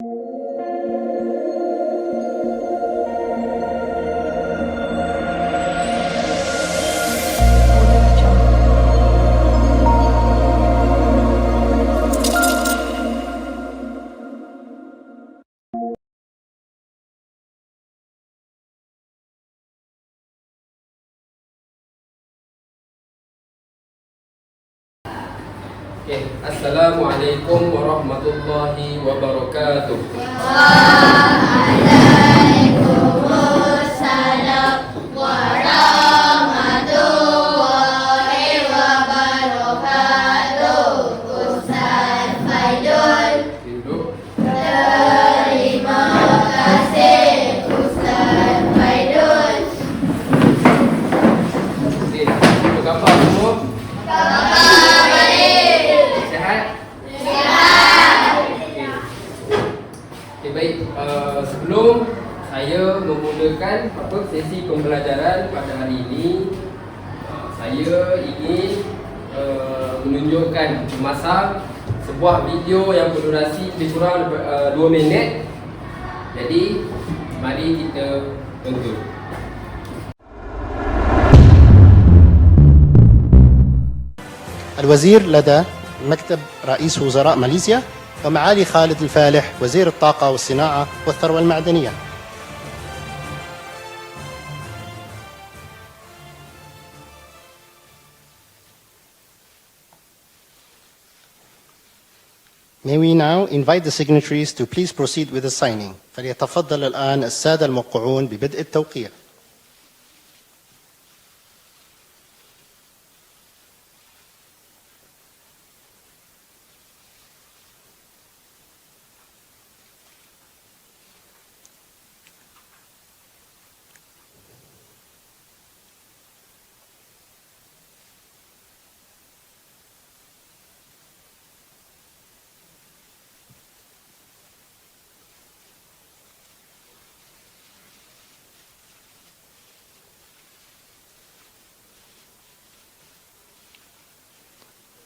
Okay. Assalamualaikum warahmatullahi wabarakatuh. Waalaikumsalam warahmatullahi wabarakatuh. Ustaz Faidul. Duduk. Terima kasih Ustaz Faidul. Okay. Apa khabar semua? Baik, sebelum saya memulakan sesi pembelajaran pada hari ini, saya ingin menunjukkan memasang sebuah video yang berdurasi lebih kurang 2 minit. Jadi, mari kita tonton. الوزير لدى مكتب رئيس وزراء ماليزيا ومعالي خالد الفالح وزير الطاقة والصناعة والثروة المعدنية. May we now invite the signatories to please proceed with the signing. فليتفضل الآن السادة الموقعون ببدء التوقيع.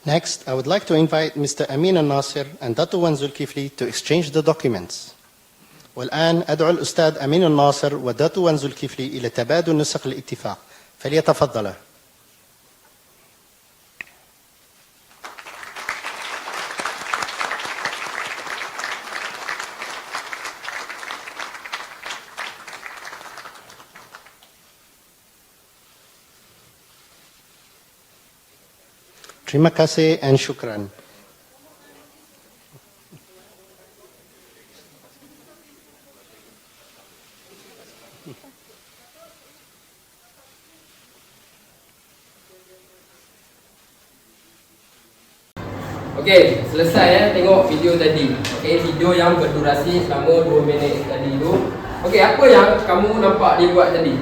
Next, I would like to invite Mr. Amin al-Nasir and Datu Wan Zulkifli to exchange the documents. والآن أدعو الأستاذ أمين الناصر وداتو وان زلكفلي إلى تبادل نسخ الاتفاق فليتفضلا. Terima kasih and syukran. Okey, selesai tengok video tadi. Okey, video yang berdurasi selama 2 minit tadi tu. Okey, apa yang kamu nampak dia buat tadi?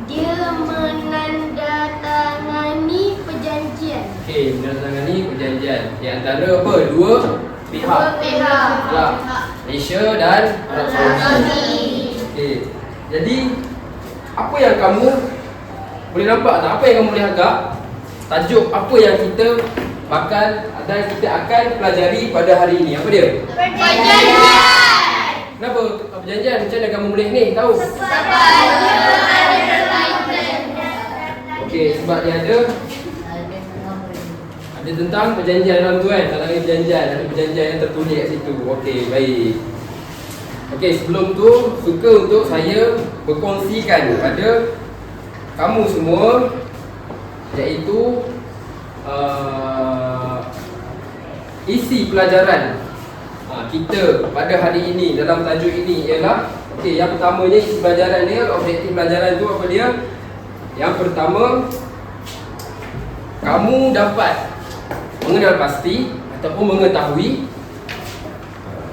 Dia menandatangani perjanjian. Okey, menandatangani perjanjian di antara apa? Dua pihak. Dua pihak. Ya. Malaysia dan Arab Saudi. Okey. Jadi apa yang kamu boleh nampak tak? Apa yang kamu boleh agak? Tajuk apa yang kita kita akan pelajari pada hari ini. Apa dia? Perjanjian. Kenapa perjanjian? Macam mana kamu boleh ni tahu? Okey, sebab dia ada tentang perjanjian dalam tu kan. Tak ada perjanjian, ada perjanjian yang tertulis kat situ. Okey, baik. Okey, sebelum tu suka untuk saya berkongsikan kepada kamu semua, iaitu isi pelajaran kita pada hari ini dalam tajuk ini ialah, okey, yang pertamanya isi pelajaran dia, objektif pelajaran tu apa dia? Yang pertama, kamu dapat mengenal pasti ataupun mengetahui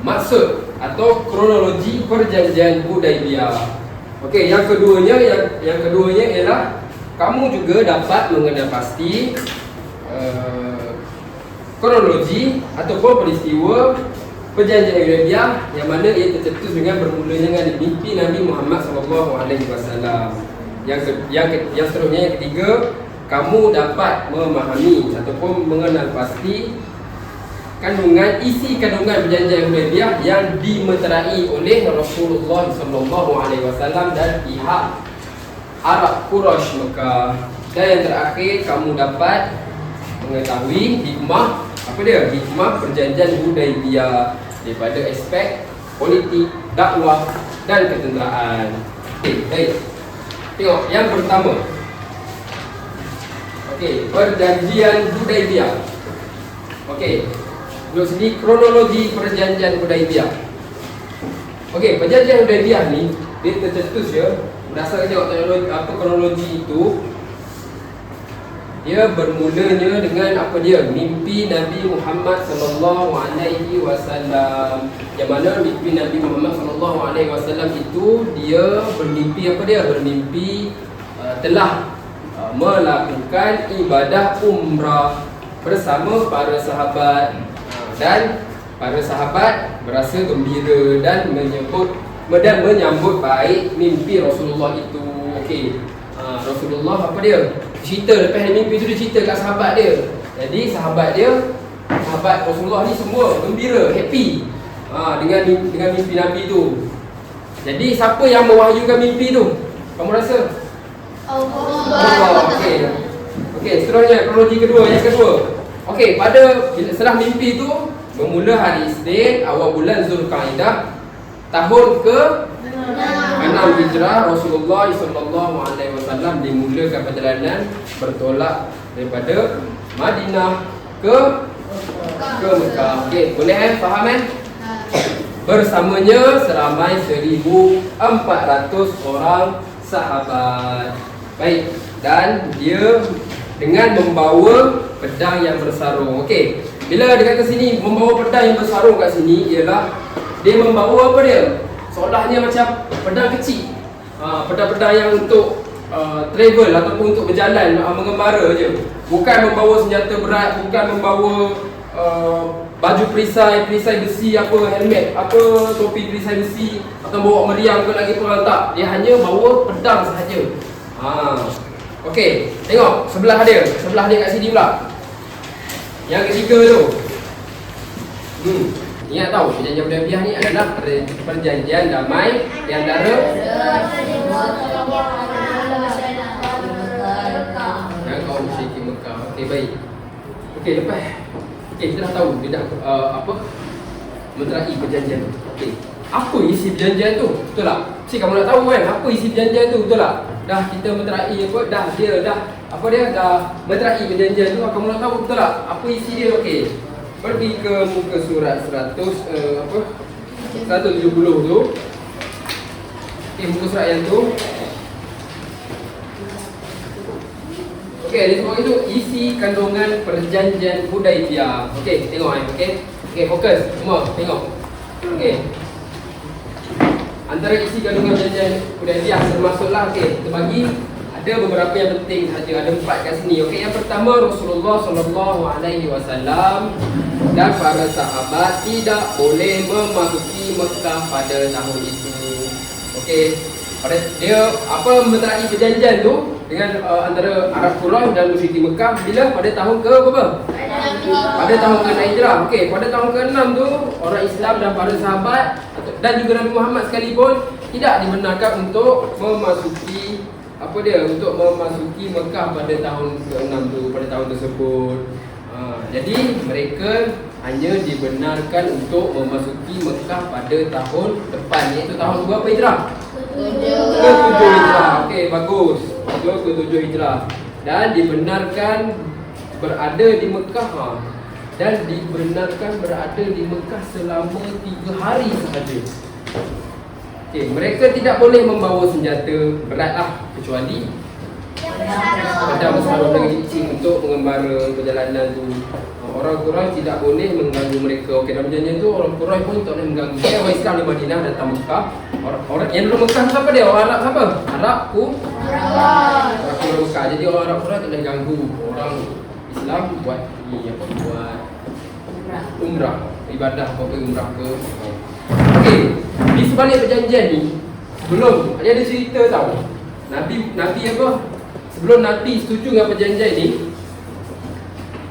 maksud atau kronologi perjanjian Hudaibiyah. Okey, yang keduanya ialah kamu juga dapat mengenal pasti kronologi ataupun peristiwa perjanjian Hudaibiyah yang mana ia tercetus dengan bermulanya dengan mimpi Nabi Muhammad SAW. Yang seterusnya, yang ketiga, kamu dapat memahami ataupun mengenal pasti isi kandungan perjanjian Hudaibiyah yang dimeterai oleh Rasulullah SAW dan pihak Arab Quraisy Mekah. Dan yang terakhir, kamu dapat mengetahui hikmah hikmah perjanjian Hudaibiyah daripada aspek politik, dakwah dan ketenteraan. Okey, baik. Tengok yang pertama. Okey, perjanjian Hudaibiyah. Okey. Duduk sini kronologi perjanjian Hudaibiyah. Okey, perjanjian Hudaibiyah ni dia tercetus ya. Berdasarkan tengok kronologi itu, dia bermulanya dengan mimpi Nabi Muhammad sallallahu alaihi wasallam. Yang mana mimpi Nabi Muhammad sallallahu alaihi wasallam itu dia bermimpi bermimpi telah melakukan ibadah umrah bersama para sahabat, dan para sahabat berasa gembira dan menyambut baik mimpi Rasulullah itu. Okey. Rasulullah cerita lepas dia mimpi tu, dia cerita kat sahabat dia. Jadi sahabat Rasulullah ni semua gembira, happy dengan mimpi Nabi tu. Jadi siapa yang mewahyukan mimpi tu? Kamu rasa? Allah. Okey, seterusnya kronologi kedua, yang kedua. Okey, setelah mimpi tu bermula hari Isnin awal bulan Zulkaidah tahun ke-6 Hijrah. Rasulullah SAW dimulakan perjalanan bertolak daripada Madinah ke Mekah. Okey, boleh faham Bersamanya seramai 1,400 orang sahabat. Baik, dan dia dengan membawa pedang yang bersarung. Okey, bila dia kata sini membawa pedang yang bersarung kat sini ialah dia membawa seolahnya macam pedang kecil. Pedang-pedang yang untuk travel ataupun untuk berjalan, mengembara je. Bukan membawa senjata berat, bukan membawa baju perisai besi, helmet, topi perisai besi, atau bawa meriam ke lagi perang, tak. Dia hanya bawa pedang sahaja. Okey, tengok sebelah dia kat sini pula. Yang ketiga tu. Ingat tahu perjanjian Hudaibiyah ni adalah perjanjian damai di antara kaum musyrikin Mekah. Okey, baik. Okey, lepas kita dah tahu dia dah meterai perjanjian tu. Okey, apa isi perjanjian tu? Betul tak? Kamu nak tahu kan apa isi perjanjian tu, betul tak? Dah kita meterai dah meterai perjanjian tu, kamu nak tahu betul tak apa isi dia? Okey, pergi ke muka surat 170 tu. Okey, muka surat yang tu. Okey, dia sebut itu isi kandungan perjanjian Hudaibiyah. Okey, tengok okey, fokus semua, tengok. Okey, antara isi kandungan perjanjian Hudaibiyah termasuklah, kita bagi ada beberapa yang penting saja, ada 4 kat sini. Okey, yang pertama, Rasulullah SAW dan para sahabat tidak boleh memasuki Mekah pada tahun itu. Okey, dia meterai perjanjian tu dengan antara Arab Quraisy dan musyrikin Mekah bila pada tahun ke berapa? Pada tahun ke-6 Hijrah. Okey, pada tahun ke-6 tu orang Islam dan para sahabat dan juga Nabi Muhammad sekalipun tidak dibenarkan untuk memasuki Mekah pada tahun ke-6 tu, pada tahun tersebut. Jadi mereka hanya dibenarkan untuk memasuki Mekah pada tahun depan, iaitu tahun berapa Hijrah? Ke-7 Hijrah. Okey, bagus. Ke-7 Hijrah. Dan dibenarkan berada di Mekah selama 3 hari sahaja. Okey, mereka tidak boleh membawa senjata beratlah kecuali pedang bersarung lagi kecil untuk mengembara perjalanan tu. Orang Quraisy tidak boleh mengganggu mereka. Okey, dalam perjanjian tu orang Quraisy pun tak boleh mengganggu. Orang Islam di Madinah datang Mekah. Orang yang dulu Mekah siapa dia? Orang Arab siapa? Arabku. Orang Mekah. Jadi orang Arab Quraisy tak boleh ganggu. Orang Islam buat umrah, ibadah umrah ke. Okey, di sebalik perjanjian ni sebelum ada cerita tahu. Sebelum Nabi setuju dengan perjanjian ni,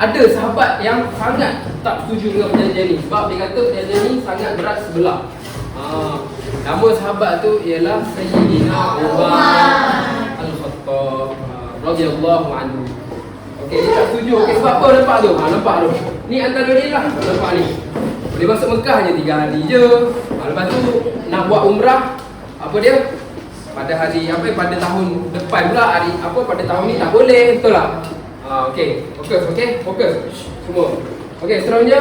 ada sahabat yang sangat tak setuju dengan perjanjian ni. Sebab dia kata perjanjian ni sangat berat sebelah. Nama sahabat tu ialah Sayyidina Umar Al-Khattab radhiyallahu anhu. Okey, dia tak setuju. Okey, sebab apa nampak tu? Nampak tu. Ni antara dia lah. Nampak ni. Dia masuk Mekah hanya 3 hari je. Lepas tu nak buat umrah, apa dia? Pada hari apa? Pada tahun depan pula hari apa? Pada tahun ni tak boleh, betul tak? Okey, fokus semua. Okey, seterusnya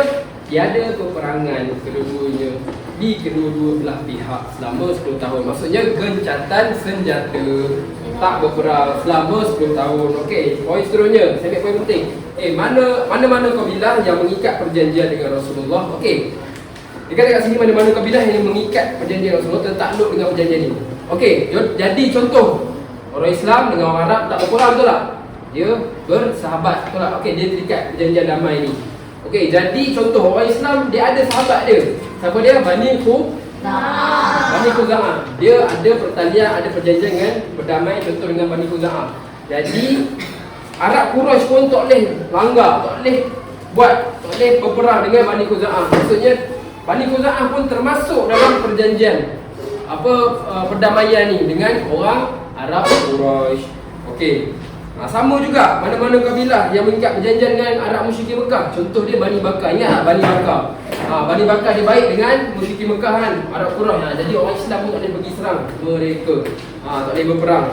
tiada peperangan kedua-duanya di kedua-dua belah pihak selama 10 tahun. Maksudnya gencatan senjata, tak berperang selama 10 tahun. Okey, poin seterusnya, saya ambil poin penting. Mana-mana kabilah yang mengikat perjanjian dengan Rasulullah. Okey. Dekat kat sini mana-mana kabilah yang mengikat perjanjian Rasulullah tertakluk dengan perjanjian ini. Okey, jadi contoh orang Islam dengan orang Arab tak berperang, betul tak? Dia bersahabat, betul tak? Okey, dia terikat perjanjian damai ni. Okey, jadi contoh orang Islam dia ada sahabat dia. Siapa dia? Bani Khuza'ah. Dia ada pertalian, ada perjanjian dengan berdamai contoh dengan Bani Khuza'ah. Jadi Arab Quraisy pun tak boleh langgar, tak boleh berperang dengan Bani Khuza'ah. Maksudnya Bani Khuza'ah pun termasuk dalam perjanjian perdamaian ni dengan orang Arab Quraisy. Okey. Sama juga mana-mana kabilah yang mengikat perjanjian dengan Arab musyrikin Mekah. Contoh dia Bani Bakar. Ingat tak Bani Bakar? Bani Bakar dia baik dengan musyrikin Mekah kan, Arab Quraisy. Jadi orang Islam pun tak boleh pergi serang mereka. Tak boleh berperang.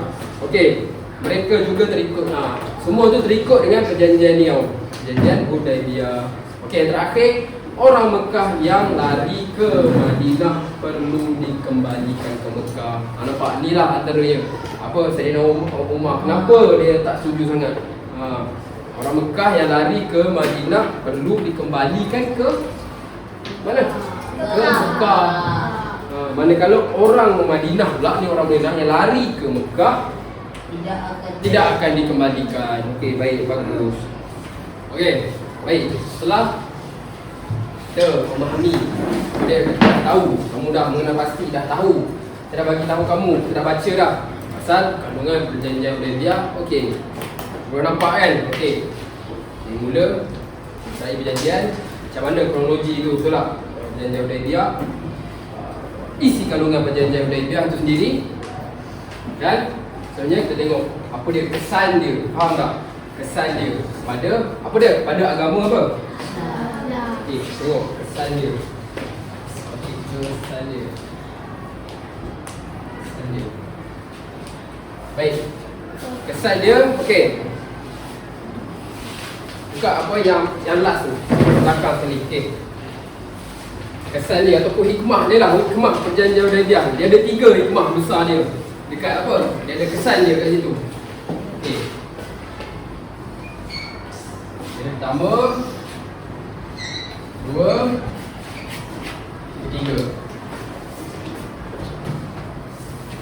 Okey. Mereka juga terikut. Semua tu terikut dengan perjanjian ni tau. Perjanjian Hudaibiyah. Okey, terakhir orang Mekah yang lari ke Madinah perlu dikembalikan ke Mekah. Nampak? Ni lah antaranya. Sayyidina Umar kenapa dia tak setuju sangat. Orang Mekah yang lari ke Madinah perlu dikembalikan ke mana? Ke Mekah. Manakala orang Madinah pula ni, orang Madinah yang lari ke Mekah tidak akan dikembalikan. Okey, baik, bagus. Okey, baik. Setelah kita memahami, kita dah tahu, kamu dah mengenal pasti, dah tahu. Saya dah bagi tahu kamu, kita dah baca dah pasal kandungan perjanjian Hudaibiyah. Okey, boleh nampak kan? Okey, mula saya perjanjian, macam mana kronologi tu, betul tak? Perjanjian Hudaibiyah, isi kandungan perjanjian Hudaibiyah tu sendiri. Dan sebenarnya kita tengok apa dia, kesan dia. Faham tak? Kesan dia pada apa dia? Pada agama apa? Okey, tengok kesan dia. Okey, kesan dia. Kesan dia. Baik. Kesan dia, okey. Buka apa yang last tu. Belakang sekali. Okey. Kesan dia ataupun hikmah dia lah, hikmah perjanjian Hudaibiyah. Dia ada 3 hikmah besar dia. Dekat apa? Dia ada kesan dia kat situ. Okey. Yang pertama, 2, 3.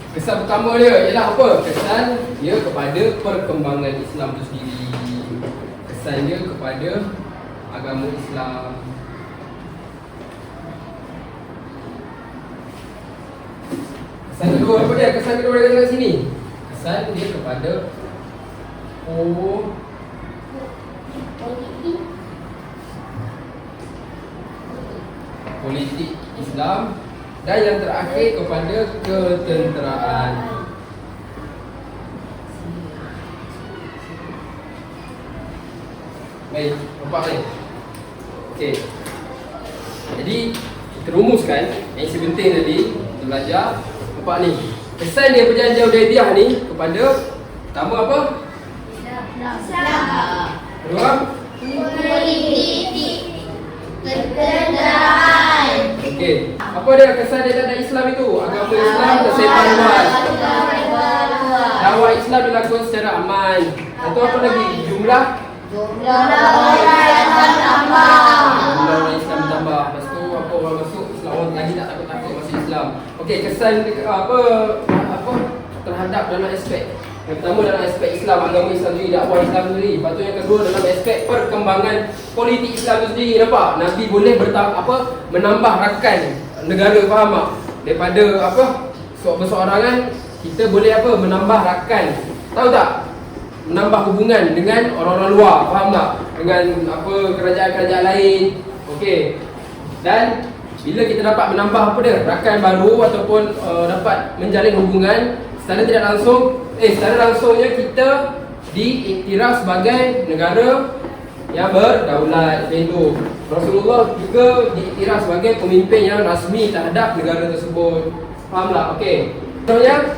Kesan pertama dia ialah apa? Kesan dia kepada perkembangan Islam itu sendiri. Kesan dia kepada agama Islam. Kesan kedua apa dia? Kesan kedua dia kat sini. Kesan dia kepada politik Islam. Dan yang terakhir kepada ketenteraan. Baik, nampak ni? Okey. Jadi kita rumuskan yang sebentar tadi kita belajar. Nampak ni, kesan dia perjanjian Hudaibiyah ni kepada pertama apa? Kedua, politik ketenteraan. okey. Apa dia kesan dia dalam Islam itu? Agama Islam tersebar luas. Dakwah Islam dilakukan secara aman. Atau apa lagi? Jumlah orang Islam bertambah. Lepas tu apa, orang masuk Islam, orang lagi tak takut-takut masuk Islam. Okey, kesan apa terhadap dalam aspek. Yang pertama dalam aspek Islam, agama Islam sendiri, dakwah Islam sendiri. Lepas tu yang kedua dalam aspek perkembangan politik Islam itu sendiri. Nampak? Nabi boleh menambah rakan negara, faham tak? Daripada berseorangan, kita boleh menambah rakan. Tahu tak? Menambah hubungan dengan orang-orang luar, faham tak? Dengan kerajaan-kerajaan lain. Okey. Dan bila kita dapat menambah apa dia? Rakan baru ataupun dapat menjalin hubungan secara tidak langsung, secara langsungnya kita diiktiraf sebagai negara yang berdaulat. Itu Rasulullah juga diiktiraf sebagai pemimpin yang rasmi terhadap negara tersebut. Fahamlah? Okey. Contohnya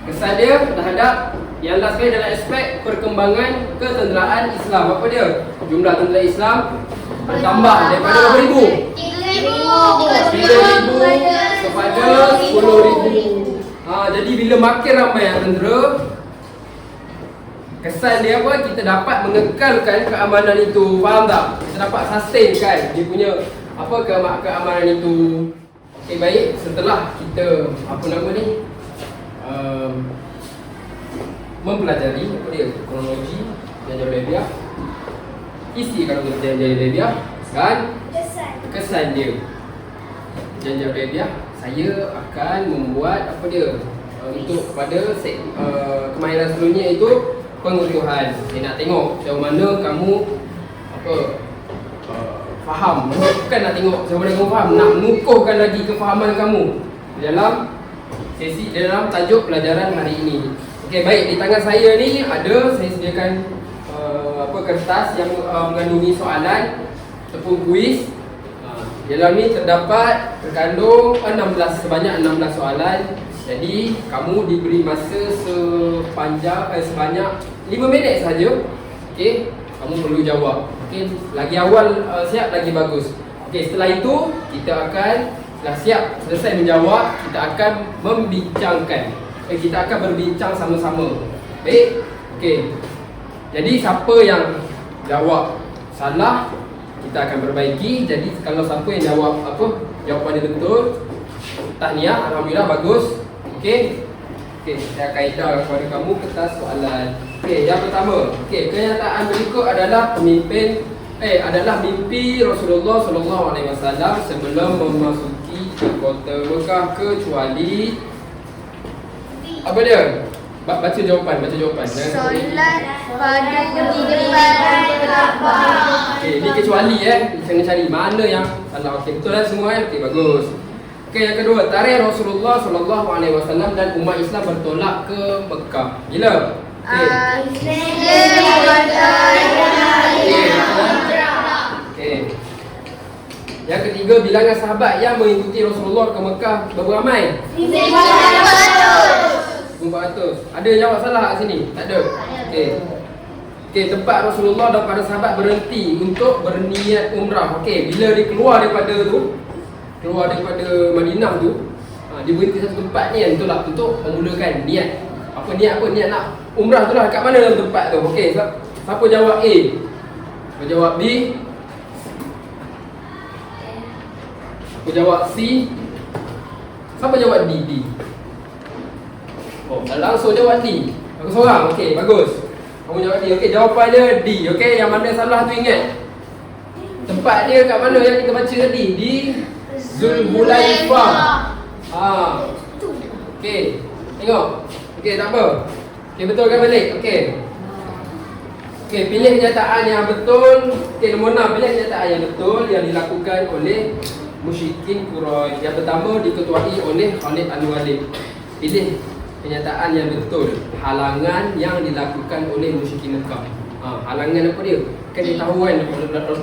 kesan dia terhadap yang last sekali dalam aspek perkembangan ketenteraan Islam. Apa dia? Jumlah tentera Islam bertambah daripada berapa ribu? 3,000 kepada 10,000. Jadi bila makin ramai yang tentera, kesan dia apa? Kita dapat mengekalkan keamanan itu. Faham tak? Kita dapat sustainkan dia punya apa keamanan itu. Okey, baik. Setelah kita mempelajari apa dia? Kronologi Janjal Hudaibiyah, isi kalau kita Janjal Hudaibiyah dan kesan dia. Janjal Hudaibiyah, saya akan membuat apa dia? Untuk pada kemahiran sebelumnya itu pengutuhan. Saya nak tengok sejauh mana kamu faham. Bukan nak tengok sejauh mana kamu faham, nak mengukuhkan lagi kefahaman kamu dalam sesi dalam tajuk pelajaran hari ini. Okey, baik, di tangan saya ni saya sediakan kertas yang mengandungi soalan ataupun kuis. Dalam ni terkandung sebanyak 16 soalan. Jadi kamu diberi masa sebanyak 5 minit saja. Okey, kamu perlu jawab. Okey, lagi awal siap lagi bagus. Okey, setelah itu kita akan siap selesai menjawab, kita akan membincangkan. Kita akan berbincang sama-sama. Baik. Okey. Jadi siapa yang jawab salah, kita akan perbaiki. Jadi kalau siapa yang jawab jawapan dia betul, tahniah, alhamdulillah, bagus. Okey. Okey, saya akan edarkan kepada kamu kertas soalan. Okey, yang pertama. Okey, kenyataan berikut adalah mimpi Rasulullah SAW sebelum memasuki ke kota Mekah kecuali apa dia? Baca jawapan. Solat pada di depan Kaabah. Okey, ni kecuali kena cari mana yang salah. Okey, betul dah semua Okey, bagus. Okey, yang kedua, tarikh Rasulullah SAW dan umat Islam bertolak ke Mekah. Bila? Okey. Yang ketiga, bilangan sahabat yang mengikuti Rasulullah ke Mekah berapa ramai? 400. Ada yang jawab salah kat sini? Tak ada? Okey, tempat Rasulullah dan para sahabat berhenti untuk berniat umrah. Okey, bila dia keluar daripada Madinah tu, dia berhenti satu tempat ni betul tak? Untuk memulakan niat. Niat nak umrah tu lah. Kat mana dalam tempat tu? Okey, siapa jawab A? Siapa jawab B? Siapa jawab C? Siapa jawab D? Langsung jawab D. Aku seorang. Okey, bagus. Kamu jawab D. Okey, jawapan dia D. Okey, yang mana salah tu ingat. Tempat dia kat mana yang kita baca tadi? Di Zulhulaifah. Okey. Tengok. Okey, tak apa. Okey, betulkan balik. Okey, pilih kenyataan yang betul. Okey, nombor 6. Pilih kenyataan yang betul yang dilakukan oleh musyrikin Quraisy. Yang pertama diketuai oleh Khalid Al-Walid. Pilih kenyataan yang betul. Halangan yang dilakukan oleh musyrikin Mekah. Halangan apa dia? Kan dia tahu kan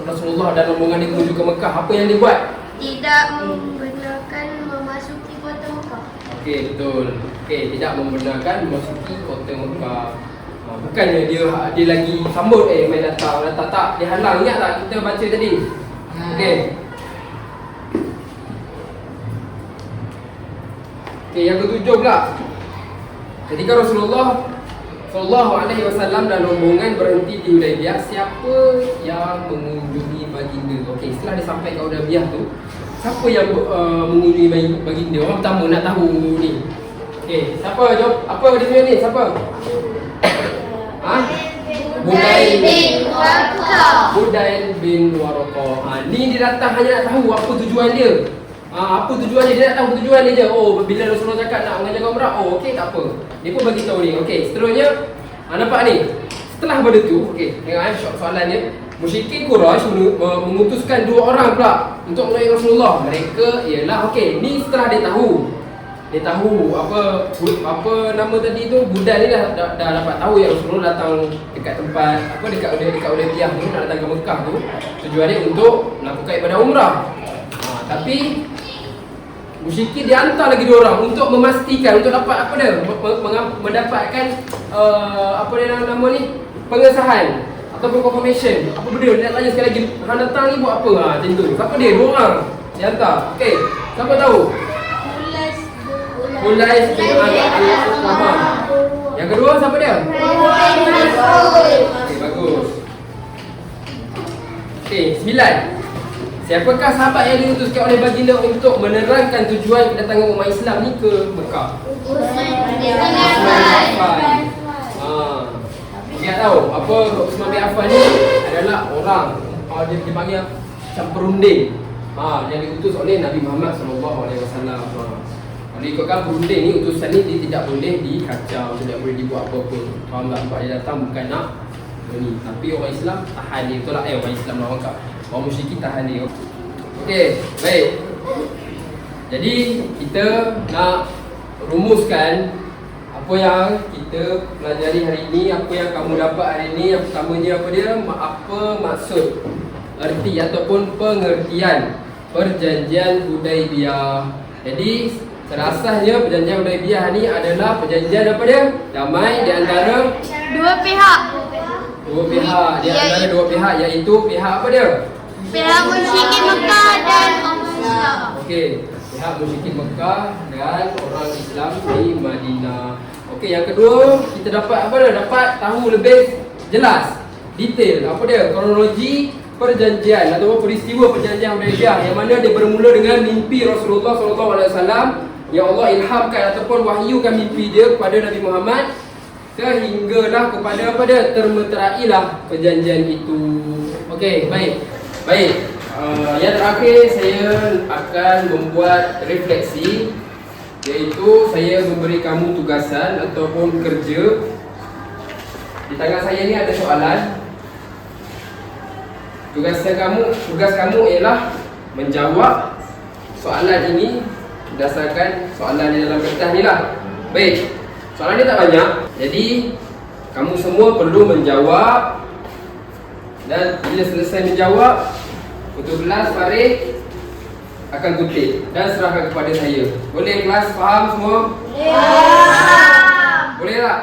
Rasulullah dan rombongan dia menuju ke Mekah. Apa yang dia buat? Tidak membenarkan memasuki kota Mekah. Okey, betul. Okey, tidak membenarkan memasuki kota Mekah. Bukannya dia lagi sambut main datang tak. Dia halang. Ingat tak kita baca tadi? Okey. Okey, yang ketujuh pula. Ketika Rasulullah SAW dan rombongan berhenti di Hudaibiyah, siapa yang mengunjungi baginda? Okey, setelah dia sampai ke Hudaibiyah tu, siapa yang mengunjungi baginda? Orang pertama nak tahu ni. Okey, siapa jawab? Apa dia punya ni? Siapa? Budail bin Waraqah. Ni dia datang hanya nak tahu apa tujuan dia. Apa tujuannya? Dia nak tahu tujuan dia je. Bila Rasulullah cakap nak mengajarkan umrah, okey, tak apa. Dia pun bagi tahu ni. Okey, seterusnya nampak ni. Setelah benda tu, okey, tengok soalan dia. musyrikin Quraisy mengutuskan 2 orang pula untuk melayani Rasulullah. Mereka ialah ni setelah dia tahu apa nama tadi tu, budak ni dah dapat tahu yang Rasulullah datang dekat tempat dekat Hudaybiyah tu, nak datang ke Mekah tu, tujuan dia untuk melakukan ibadah umrah. Tapi musyrikin dia hantar lagi 2 orang untuk memastikan, untuk dapat mendapatkan nama ni, pengesahan ataupun confirmation. Apa benda dia nak tanya sekali lagi, hang datang ni buat apa? Macam tu. Siapa dia? 2 orang dia hantar. Okey, siapa tahu? Ulais bin Al-Qamah. Yang kedua siapa dia? Okey, bagus. Okey, 9. Siapakah sahabat yang diutuskan oleh baginda untuk menerangkan tujuan kedatangan umat Islam ni ke Mekah? Dia tahu apa Utsman bin Affan ni adalah orang dia dipanggil macam perunding. Yang diutus oleh Nabi Muhammad SAW. Kalau ikutkan perunding ni, utusan ni dia tidak boleh dikacau, tidak boleh dibuat apa-apa. Faham tak? Sebab dia datang bukan nak ni. Tapi orang Islam tahan dia. Betul tak? Orang Islam orang musyrikin tahan dia. Okey, baik. Jadi kita nak rumuskan apa yang kita pelajari hari ini, apa yang kamu dapat hari ini. Yang pertamanya apa dia? Apa maksud, erti ataupun pengertian perjanjian Hudaybiyah. Jadi terasasnya perjanjian Hudaybiyah ni adalah perjanjian apa dia? Damai di antara 2 pihak. 2 pihak, di antara 2 pihak, iaitu pihak apa dia? Pihak musyrikin Mekah dan orang Islam. Okey, pihak musyrikin Mekah dan orang Islam di Madinah. Okey, yang kedua kita dapat apa dia? Dapat tahu lebih jelas, detail apa dia? Kronologi perjanjian atau peristiwa perjanjian Hudaybiyah, yang mana dia bermula dengan mimpi Rasulullah SAW yang Allah ilhamkan ataupun wahyukan mimpi dia kepada Nabi Muhammad, sehinggalah kepada apa dia? Termeterailah perjanjian itu. Okey, baik. Yang terakhir saya akan membuat refleksi, iaitu saya memberi kamu tugasan ataupun kerja. Di tangan saya ni ada soalan. Tugas kamu ialah menjawab soalan ini berdasarkan soalan di dalam kertas ni lah. Baik, soalan dia tak banyak, jadi kamu semua perlu menjawab. Dan bila selesai menjawab, ketua kelas Farid akan kutip dan serahkan kepada saya. Boleh kelas faham semua? Boleh tak?